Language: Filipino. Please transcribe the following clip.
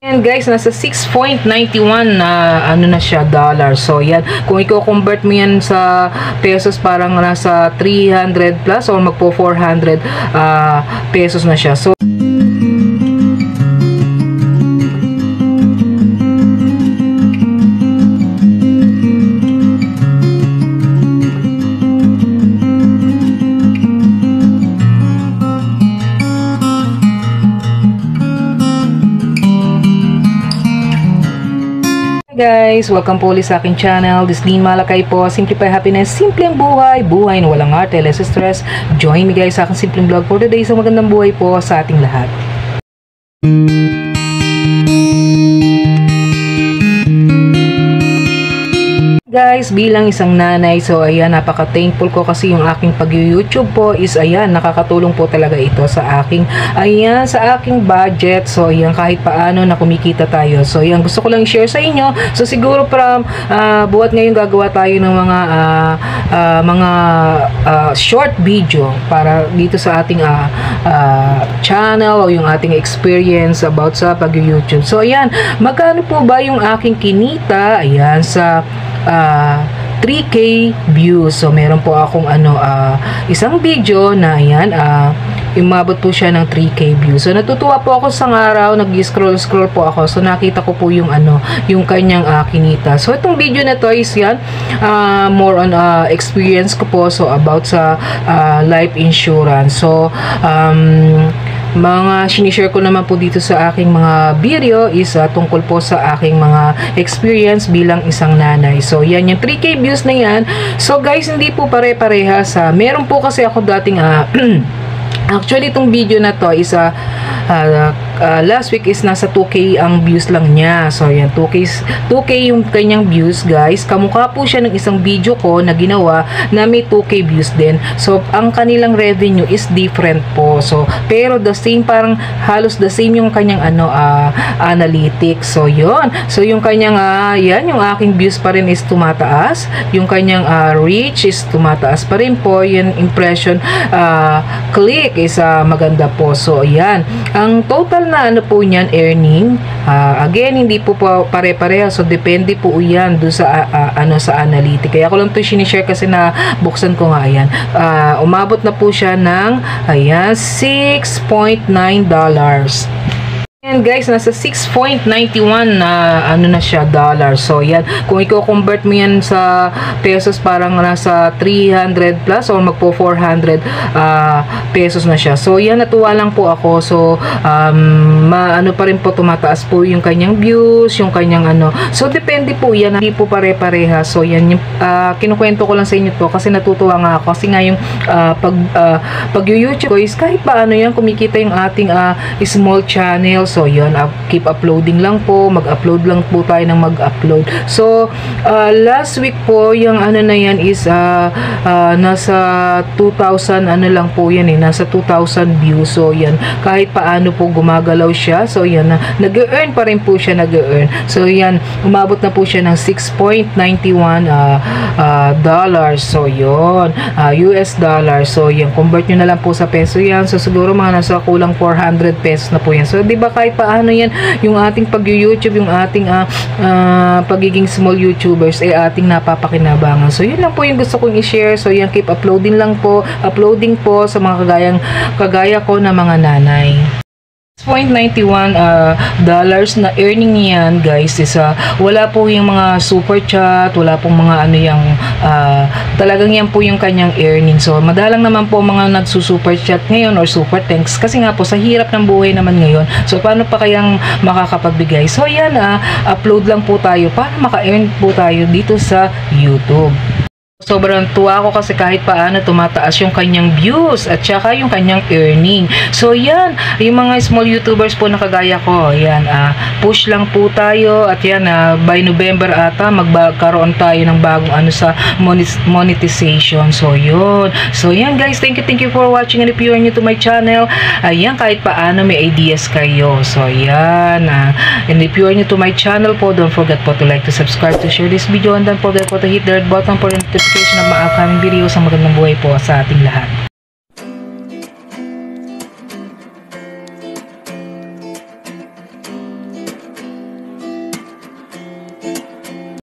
And guys, nasa 6.91 na ano na siya, dollar. So yan, kung i-convert mo yan sa pesos, parang nasa 300 plus or magpo 400 pesos na siya. So guys, welcome po ulit sa aking channel. This Dean Malakay po. Simplify Happiness, simpleng buhay, buhay na walang arte, less stress. Join me guys sa aking simpleng vlog for today sa magandang buhay po sa ating lahat. Guys, bilang isang nanay, so ayan, napaka-thankful ko kasi yung aking pag-YouTube po is ayan, nakakatulong po talaga ito sa aking, ayan, sa aking budget. So ayan, kahit paano na kumikita tayo. So ayan, gusto ko lang i-share sa inyo. So siguro from buhat ngayon gagawa tayo ng mga short video para dito sa ating channel o yung ating experience about sa pag-YouTube. So ayan, magkano po ba yung aking kinita, ayan, sa 3K views. So meron po akong isang video na ayan, umabot po siya ng 3K views. So natutuwa po ako sa araw, nag-scroll po ako. So nakita ko po yung yung kanyang kinita. So itong video na to is yan, more on experience ko po, so about sa life insurance. So mga sinishare ko naman po dito sa aking mga video is tungkol po sa aking mga experience bilang isang nanay. So yan, yung 3K views na yan. So guys, hindi po pare-parehas. Meron po kasi ako dating actually itong video na to is last week is nasa 2K ang views lang niya. So yan, 2K yung kanyang views guys. Kamukha po siya ng isang video ko na ginawa na may 2K views din. So ang kanilang revenue is different po. So pero the same, parang halos the same yung kanyang analytics. So yun. So yung kanyang yan, yung aking views pa rin is tumataas. Yung kanyang reach is tumataas pa rin po. Yung impression click is maganda po. So ayan, ang total na po niyan earning, again hindi po pare-pareha. So depende po yan doon sa sa analytic. Kaya ko lang to sinishare kasi na buksan ko nga. Ayan, umabot na po siya ng ayan, $6.9. And guys, nasa 6.91 na na siya, dollar. So yan, kung i-convert mo yan sa pesos, parang nasa 300 plus or magpo 400 pesos na siya. So yan, natuwa lang po ako. So pa rin po, tumataas po yung kanyang views, yung kanyang So depende po yan, hindi po pare-pareha. So yan, yung kinukwento ko lang sa inyo to kasi natutuwa nga ako. Kasi nga yung pag-YouTube ko is kahit paano yan, kumikita yung ating small channel. So yun, keep uploading lang po, mag-upload lang po tayo ng mag-upload. So last week po yung na yan is nasa 2,000 lang po yan nasa 2,000 views. So yan, kahit paano po gumagalaw siya. So yan, nag-earn pa rin po siya, nag-earn. So yan, umabot na po siya ng 6.91 dollars. So yun, US dollar. So yan, convert nyo na lang po sa peso yan. So siguro mga nasa kulang 400 pesos na po yan. So diba kahit paano yan, yung ating pag-YouTube, yung ating pagiging small YouTubers ay ating napapakinabangan. So yun lang po yung gusto kong i-share. So yan, keep uploading lang po, uploading po sa mga kagaya ko na mga nanay. 6.91 dollars na earning niyan guys is wala po yung mga super chat, wala pong mga talagang yan po yung kanyang earning. So madalang naman po mga nagsusuper chat ngayon or super thanks kasi nga po sa hirap ng buhay naman ngayon. So paano pa kayang makakapagbigay? So yan, upload lang po tayo para maka-earn po tayo dito sa YouTube. Sobrang tuwa ako kasi kahit paano tumataas yung kanyang views at saka yung kanyang earning. So yan, yung mga small YouTubers po na kagaya ko, yan, push lang po tayo at yan, by November ata magkaroon tayo ng bagong sa monetization. So yun. So yan guys, thank you for watching, and if you are new to my channel, ayan, kahit paano may ideas kayo. So yan, and if you are new to my channel po, don't forget po to like, to subscribe, to share this video, and don't forget po to hit the red button for notification of mga upcoming videos. Ang magandang buhay po sa ating lahat.